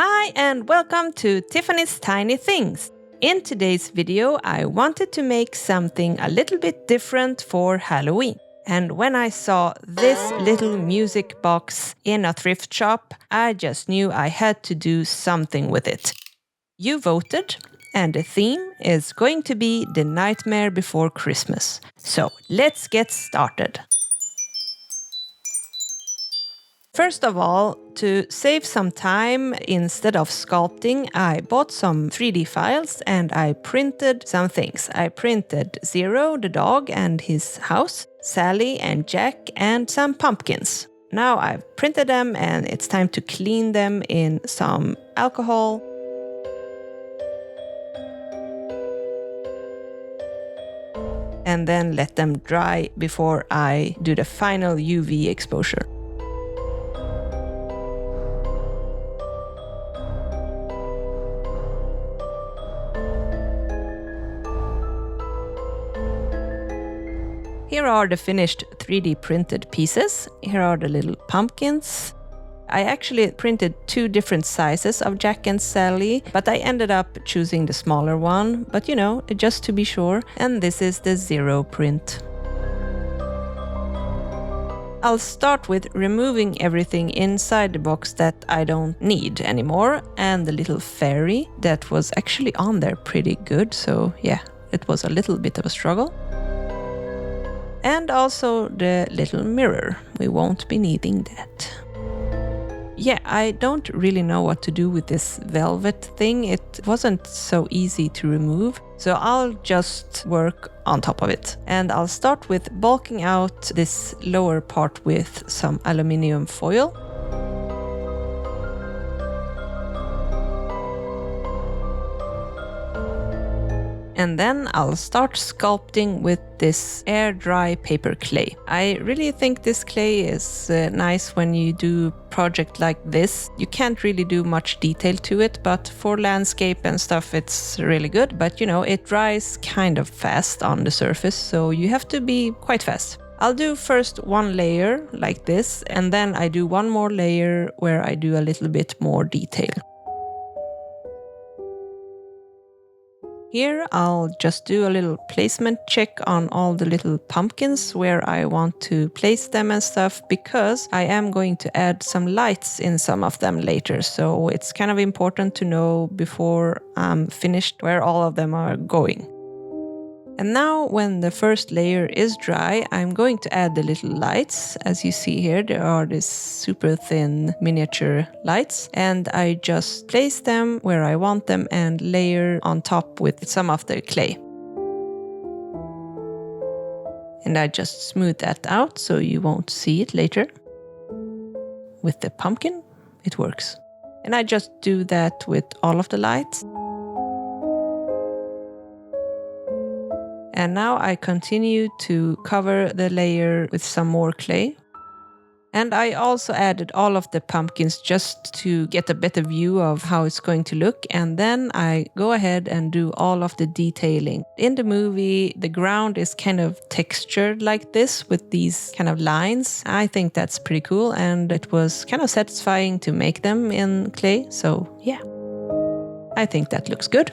Hi and welcome to Tiffany's Tiny Things. In today's video, I wanted to make something a little bit different for Halloween. And when I saw this little music box in a thrift shop, I just knew I had to do something with it. You voted, and the theme is going to be The Nightmare Before Christmas. So let's get started. First of all, to save some time instead of sculpting, I bought some 3D files and I printed some things. I printed Zero, the dog, and his house, Sally and Jack, and some pumpkins. Now I've printed them and it's time to clean them in some alcohol. And then let them dry before I do the final UV exposure. Here are the finished 3D printed pieces. Here are the little pumpkins. I actually printed 2 different sizes of Jack and Sally, but I ended up choosing the smaller one, but just to be sure. And this is the Zero print. I'll start with removing everything inside the box that I don't need anymore, and the little fairy that was actually on there pretty good, so yeah, it was a little bit of a struggle. And also the little mirror. We won't be needing that. Yeah, I don't really know what to do with this velvet thing. It wasn't so easy to remove, so I'll just work on top of it. And I'll start with bulking out this lower part with some aluminium foil. And then I'll start sculpting with this air dry paper clay. I really think this clay is nice when you do a project like this. You can't really do much detail to it, but for landscape and stuff it's really good. But it dries kind of fast on the surface, so you have to be quite fast. I'll do first one layer like this, and then I do one more layer where I do a little bit more detail. Here I'll just do a little placement check on all the little pumpkins where I want to place them and stuff, because I am going to add some lights in some of them later, so it's kind of important to know before I'm finished where all of them are going. And now when the first layer is dry, I'm going to add the little lights. As you see here, there are these super thin miniature lights, and I just place them where I want them and layer on top with some of the clay. And I just smooth that out so you won't see it later. With the pumpkin, it works. And I just do that with all of the lights. And now I continue to cover the layer with some more clay. And I also added all of the pumpkins just to get a better view of how it's going to look. And then I go ahead and do all of the detailing. In the movie, the ground is kind of textured like this with these kind of lines. I think that's pretty cool, and it was kind of satisfying to make them in clay. So yeah, I think that looks good.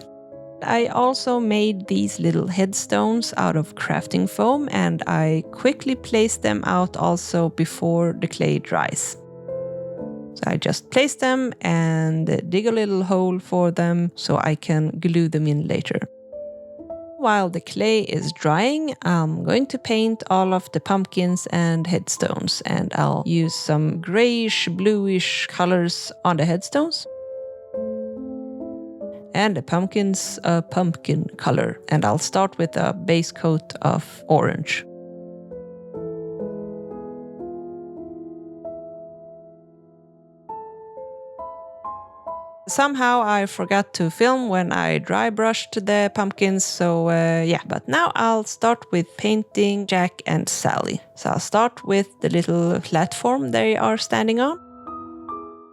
I also made these little headstones out of crafting foam, and I quickly placed them out also before the clay dries. So I just place them and dig a little hole for them so I can glue them in later. While the clay is drying, I'm going to paint all of the pumpkins and headstones, and I'll use some grayish, bluish colors on the headstones. And the pumpkin's a pumpkin color, and I'll start with a base coat of orange. Somehow I forgot to film when I dry brushed the pumpkins, so yeah. But now I'll start with painting Jack and Sally. So I'll start with the little platform they are standing on.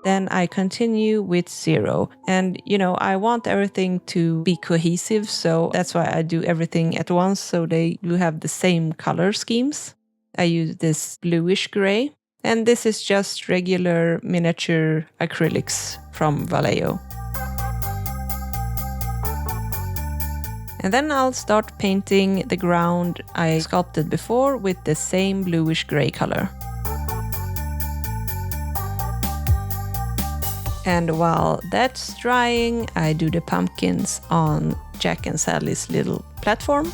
Then I continue with Zero. And, I want everything to be cohesive, so that's why I do everything at once, so they do have the same color schemes. I use this bluish gray. And this is just regular miniature acrylics from Vallejo. And then I'll start painting the ground I sculpted before with the same bluish gray color. And while that's drying, I do the pumpkins on Jack and Sally's little platform.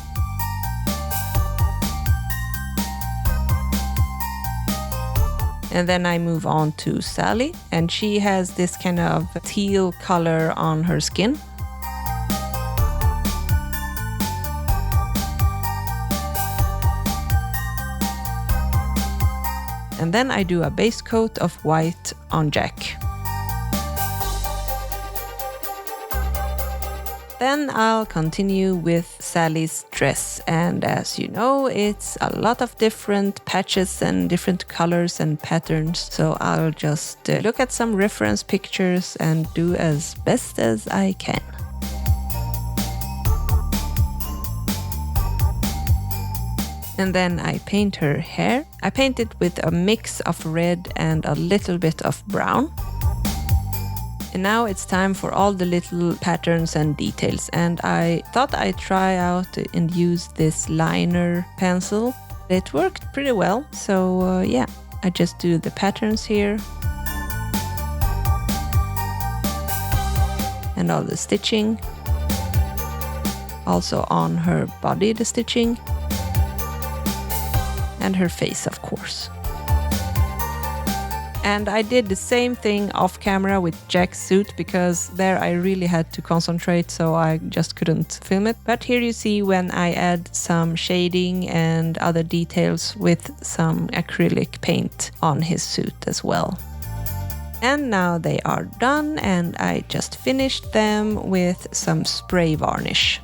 And then I move on to Sally, and she has this kind of teal color on her skin. And then I do a base coat of white on Jack. Then I'll continue with Sally's dress, and as you know, it's a lot of different patches and different colors and patterns, so I'll just look at some reference pictures and do as best as I can. And then I paint her hair. I paint it with a mix of red and a little bit of brown. And now it's time for all the little patterns and details. And I thought I'd try out and use this liner pencil. It worked pretty well. So yeah, I just do the patterns here. And all the stitching. Also on her body, the stitching. And her face, of course. And I did the same thing off camera with Jack's suit because there I really had to concentrate, so I just couldn't film it. But here you see when I add some shading and other details with some acrylic paint on his suit as well. And now they are done, and I just finished them with some spray varnish.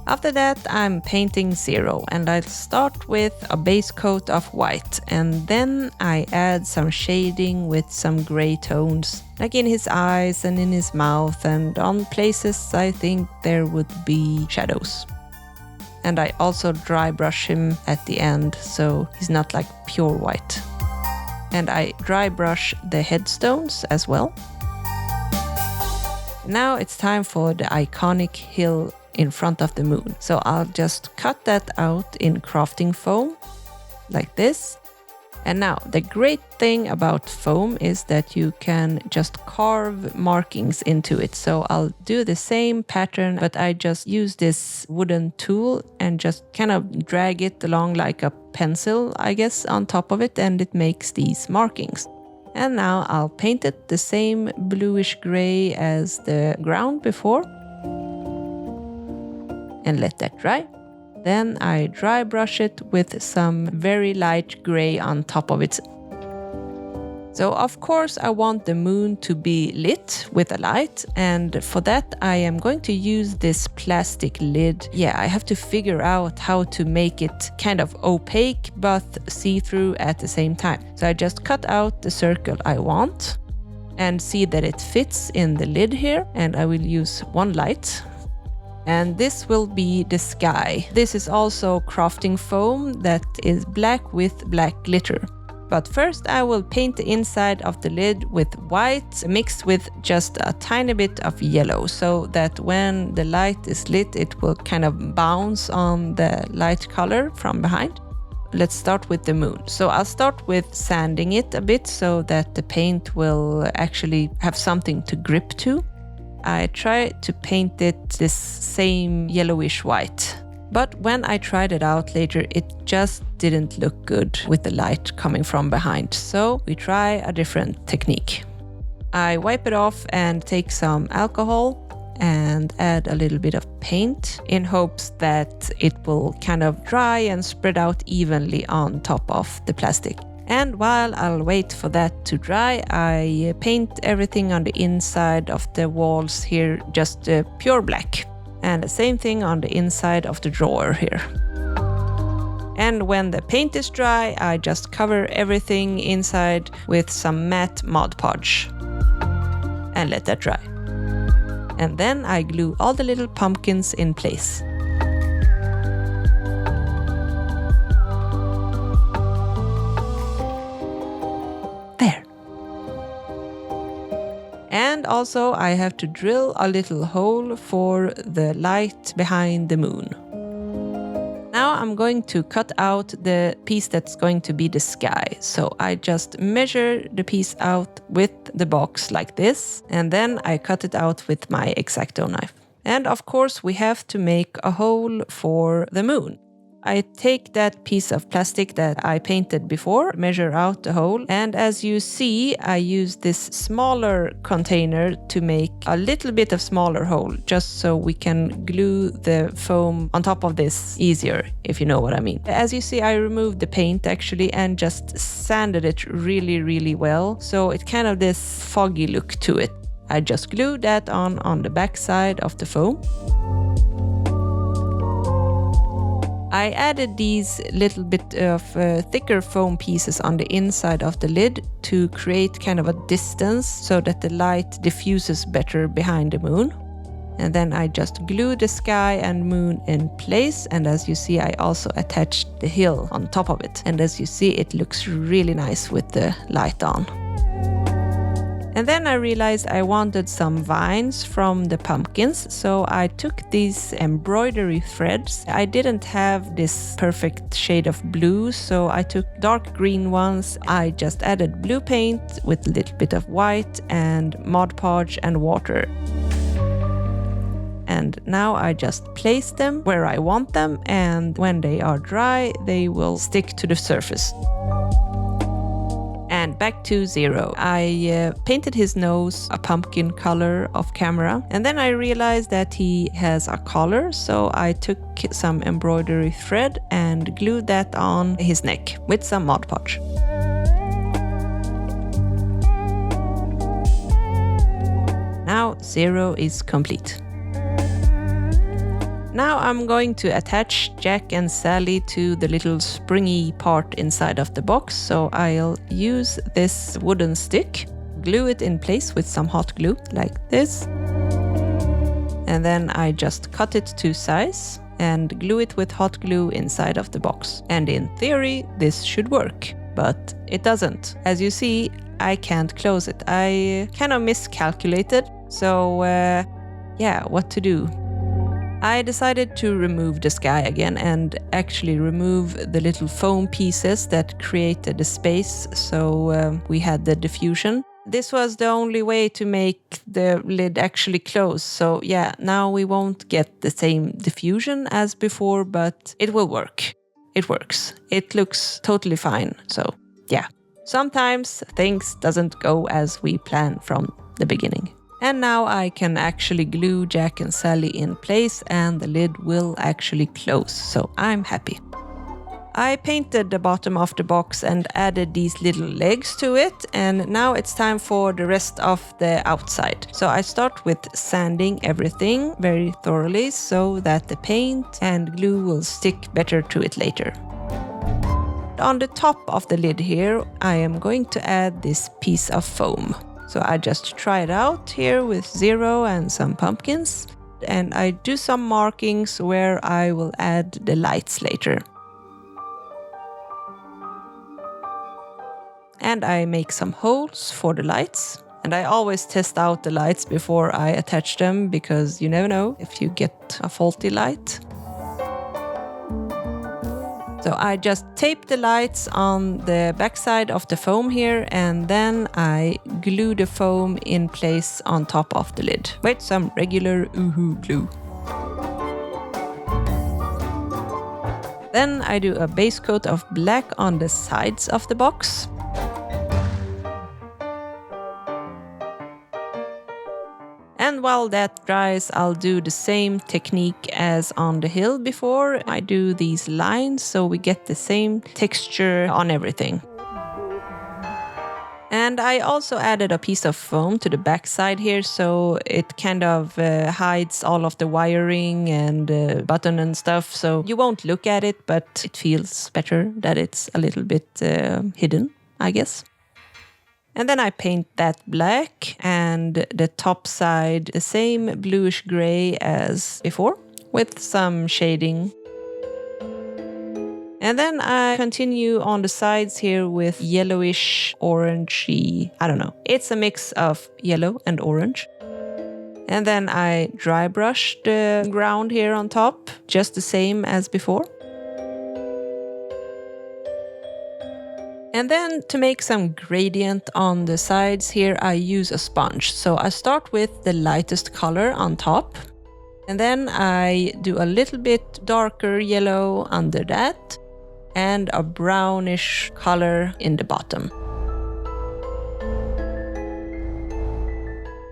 After that, I'm painting Zero, and I'll start with a base coat of white, and then I add some shading with some gray tones, like in his eyes and in his mouth, and on places I think there would be shadows. And I also dry brush him at the end, so he's not like pure white. And I dry brush the headstones as well. Now it's time for the iconic hill in front of the moon. So I'll just cut that out in crafting foam, like this. And now the great thing about foam is that you can just carve markings into it. So I'll do the same pattern, but I just use this wooden tool and just kind of drag it along like a pencil, I guess, on top of it, and it makes these markings. And now I'll paint it the same bluish gray as the ground before. And let that dry. Then I dry brush it with some very light gray on top of it. So of course I want the moon to be lit with a light, and for that I am going to use this plastic lid. Yeah, I have to figure out how to make it kind of opaque but see-through at the same time. So I just cut out the circle I want and see that it fits in the lid here, and I will use one light. And this will be the sky. This is also crafting foam that is black with black glitter. But first I will paint the inside of the lid with white mixed with just a tiny bit of yellow, so that when the light is lit it will kind of bounce on the light color from behind. Let's start with the moon. So I'll start with sanding it a bit so that the paint will actually have something to grip to. I try to paint it this same yellowish white. But when I tried it out later, it just didn't look good with the light coming from behind. So we try a different technique. I wipe it off and take some alcohol and add a little bit of paint in hopes that it will kind of dry and spread out evenly on top of the plastic. And while I'll wait for that to dry, I paint everything on the inside of the walls here just pure black. And the same thing on the inside of the drawer here. And when the paint is dry, I just cover everything inside with some matte Mod Podge and let that dry. And then I glue all the little pumpkins in place. And also I have to drill a little hole for the light behind the moon. Now I'm going to cut out the piece that's going to be the sky. So I just measure the piece out with the box like this, and then I cut it out with my X-Acto knife. And of course we have to make a hole for the moon. I take that piece of plastic that I painted before, measure out the hole, and as you see, I use this smaller container to make a little bit of smaller hole, just so we can glue the foam on top of this easier, if you know what I mean. As you see, I removed the paint actually and just sanded it really well, so it kind of this foggy look to it. I just glued that on the back side of the foam. I added these little bit of thicker foam pieces on the inside of the lid to create kind of a distance so that the light diffuses better behind the moon. And then I just glued the sky and moon in place, and as you see I also attached the hill on top of it. And as you see it looks really nice with the light on. And then I realized I wanted some vines from the pumpkins, so I took these embroidery threads. I didn't have this perfect shade of blue, so I took dark green ones. I just added blue paint with a little bit of white and Mod Podge and water. And now I just place them where I want them, and when they are dry, they will stick to the surface. And back to zero. I painted his nose a pumpkin color off camera, and then I realized that he has a collar, so I took some embroidery thread and glued that on his neck with some Mod Podge. Now zero is complete. Now I'm going to attach Jack and Sally to the little springy part inside of the box, so I'll use this wooden stick, glue it in place with some hot glue like this, and then I just cut it to size and glue it with hot glue inside of the box. And in theory this should work, but it doesn't. As you see, I can't close it. I kind of miscalculated, so yeah, what to do? I decided to remove the sky again and actually remove the little foam pieces that created the space, so we had the diffusion. This was the only way to make the lid actually close, so yeah, now we won't get the same diffusion as before, but it will work. It works. It looks totally fine, so yeah. Sometimes things doesn't go as we plan from the beginning. And now I can actually glue Jack and Sally in place and the lid will actually close, so I'm happy. I painted the bottom of the box and added these little legs to it, and now it's time for the rest of the outside. So I start with sanding everything very thoroughly so that the paint and glue will stick better to it later. On the top of the lid here, I am going to add this piece of foam. So I just try it out here with zero and some pumpkins, and I do some markings where I will add the lights later. And I make some holes for the lights, and I always test out the lights before I attach them, because you never know if you get a faulty light. So I just tape the lights on the backside of the foam here, and then I glue the foam in place on top of the lid with some regular Uhu glue. Then I do a base coat of black on the sides of the box. And while that dries, I'll do the same technique as on the hill before. I do these lines so we get the same texture on everything. And I also added a piece of foam to the back side here, so it kind of hides all of the wiring and button and stuff. So you won't look at it, but it feels better that it's a little bit hidden, I guess. And then I paint that black, and the top side the same bluish gray as before with some shading. And then I continue on the sides here with yellowish, orangey, I don't know. It's a mix of yellow and orange. And then I dry brush the ground here on top, just the same as before. And then to make some gradient on the sides here, I use a sponge. So I start with the lightest color on top. And then I do a little bit darker yellow under that. And a brownish color in the bottom.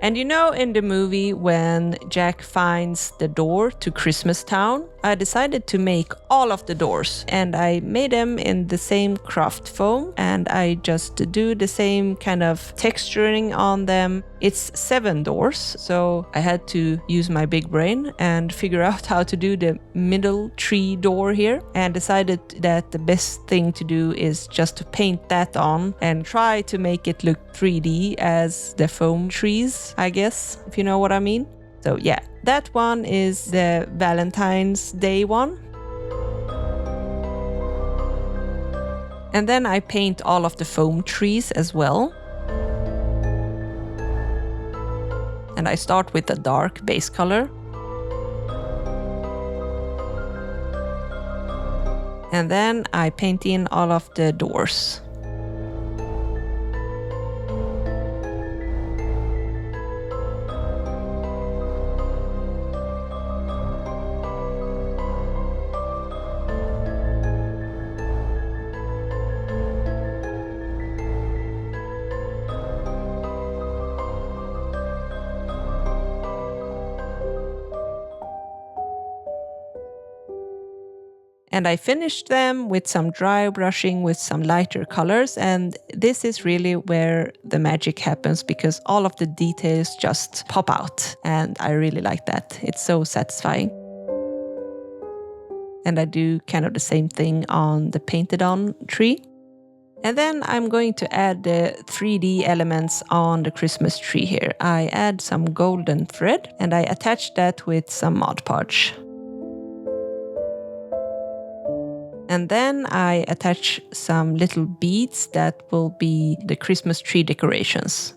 And you know, in the movie when Jack finds the door to Christmas Town, I decided to make all of the doors, and I made them in the same craft foam, and I just do the same kind of texturing on them. It's 7 doors, so I had to use my big brain and figure out how to do the middle tree door here, and decided that the best thing to do is just to paint that on and try to make it look 3D as the foam trees, I guess, if you know what I mean. So yeah, that one is the Valentine's Day one. And then I paint all of the foam trees as well. And I start with a dark base color. And then I paint in all of the doors. And I finished them with some dry brushing with some lighter colors, and this is really where the magic happens because all of the details just pop out, and I really like that. It's so satisfying. And I do kind of the same thing on the painted on tree. And then I'm going to add the 3D elements on the Christmas tree here. I add some golden thread and I attach that with some Mod Podge. And then I attach some little beads that will be the Christmas tree decorations.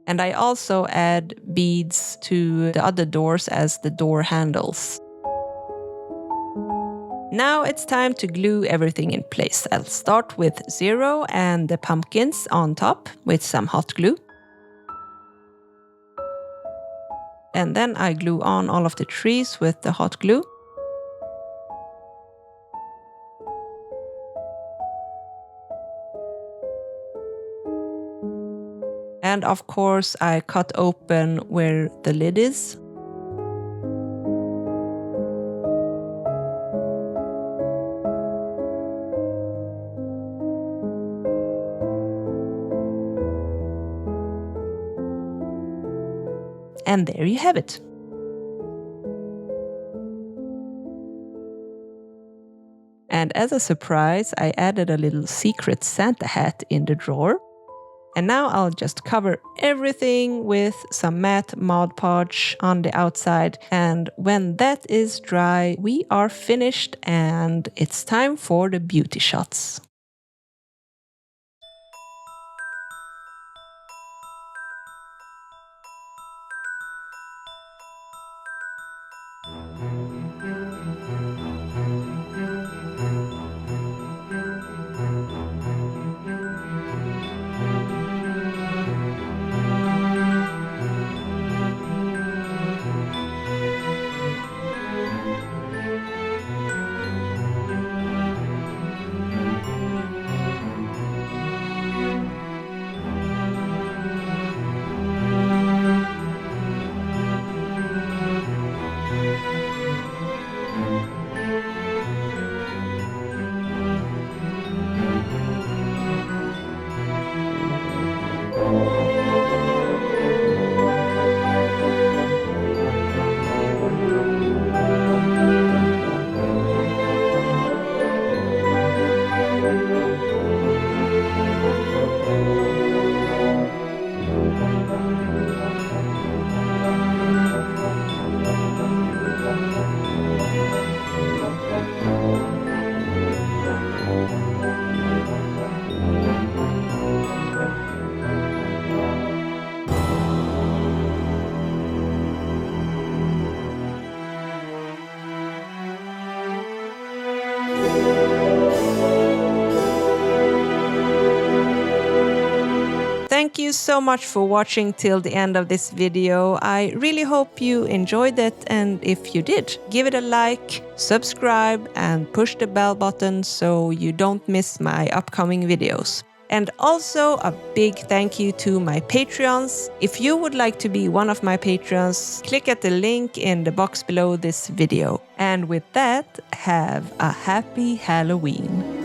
And I also add beads to the other doors as the door handles. Now it's time to glue everything in place. I'll start with 0 and the pumpkins on top with some hot glue. And then I glue on all of the trees with the hot glue. And of course, I cut open where the lid is. And there you have it. And as a surprise, I added a little secret Santa hat in the drawer. And now I'll just cover everything with some matte Mod Podge on the outside. And when that is dry, we are finished and it's time for the beauty shots. Thank you so much for watching till the end of this video. I really hope you enjoyed it, and if you did, give it a like, subscribe, and push the bell button so you don't miss my upcoming videos. And also a big thank you to my Patreons. If you would like to be one of my Patreons, click at the link in the box below this video. And with that, have a happy Halloween.